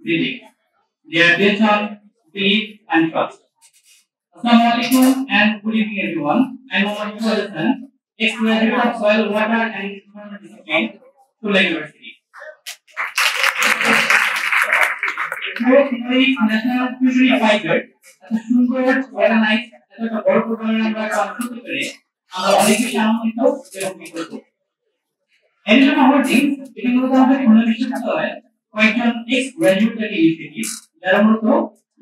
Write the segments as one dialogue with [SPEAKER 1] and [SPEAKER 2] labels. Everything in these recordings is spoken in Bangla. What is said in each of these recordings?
[SPEAKER 1] reading. They are based on belief and trust. Assalamu alaikum and good evening everyone. I am Mohammad Hassan, ex-graduate of Soil, Water and Environment Discipline, Tula University. National fusion fibre এত সুন্দর অর্গানাইজ এত বড় প্রোগ্রামে আমরা কাজ করতে পেরে আমরা অনেক বেশি আনন্দিত এবং কৃতজ্ঞ। এজন্য হোল্ডিং এটি মূলত আমাদের খুলনা বিশ্ববিদ্যালয়ে কয়েকজন এক্স গ্র্যাজুয়েটের ইনিশিয়েটিভ যারা মূলত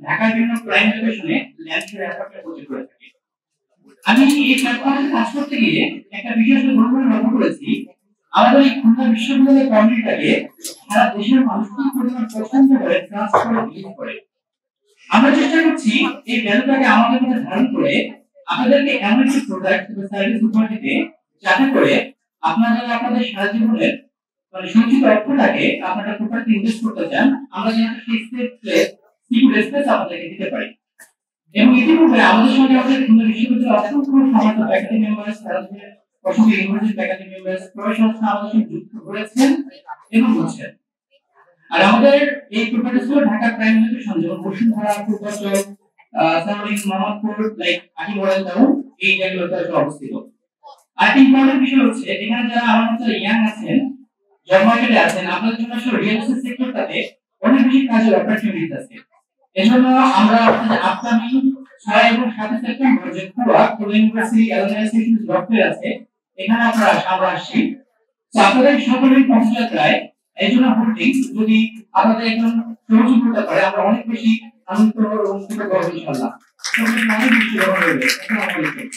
[SPEAKER 1] ঢাকার বিভিন্ন প্রাইম লোকেশনে ল্যান্ডস্কেপ অ্যাপ্রোচ প্রজেক্ট করে থাকে। আমি এই প্ল্যাটফর্মে কাজ করতে গিয়ে একটা বিশেষ ঘটনা লক্ষ্য করেছি। আমাদের এই খুলনা বিশ্ববিদ্যালয়ের কমিউনিটিটাকে সারা দেশের মানুষ কি পরিমাণ পছন্দ করে, ট্রাস্ট করে, বিলিভ করে। আমরা চেষ্টা করছি এই ভ্যালুটাকে আমাদের মধ্যে ধারণ করে আপনাদেরকে এমন একটি প্রোডাক্ট বা সার্ভিস উপহার দিতে যাতে করে আপনারা আপনাদের সারা জীবনের সঞ্চিত অর্থটাকে আপনারা প্রপারলি ইনভেস্ট করতে চান, আমরা যেন সেই সিকিউর স্পেস আপনাদেরকে দিতে পারি। এবং ইতিমধ্যে আমাদের সঙ্গে আমাদের খুলনা বিশ্ববিদ্যালয়ের অসংখ্য সমাজ ফ্যাকাল্টি মেম্বার্স, অসংখ্য ইউনিভার্সিটি ফ্যাকাল্টি মেম্বার্স, প্রফেসর আমাদের সঙ্গে যুক্ত হয়েছেন এবং হচ্ছেন। আর আমাদের এই প্রপার্টিসগুলো ঢাকা প্রাইম লোকেশন যেমন বসুন্ধরা, পূর্বাচল, সামরিক, মোহাম্মদপুর, লাইক আটি মডেল টাউন, এই জায়গাগুলোতে অবস্থিত। আর একটা ইম্পর্টেন্ট বিষয় হচ্ছে এখানে যারা আমার মতো ইয়াং আছেন, জব মার্কেটে আছেন, আপনাদের জন্য আসলে রিয়েল এস্টেট সেক্টরটাতে অনেক বেশি কাজের অপরচুনিটিস আছে। এজন্য আমরা আপনাদের আপকামিং 6 এবং 7 সেপ্টেম্বর যে খুলনা ইউনিভার্সিটি অ্যালুমনাইজেশন ডক্টর আছে এখানে আমরা আসছি। তো আপনাদের সকলের পথযাত্রায় এজন্য হোল্ডিংস যদি আমাদের একজন সহযোগী করতে পারে আমরা অনেক বেশি আনন্দিত এবং কৃতজ্ঞ হব ইনশাআল্লাহ। সকলকে অনেক বেশি ধন্যবাদ। আসসালামু আলাইকুম।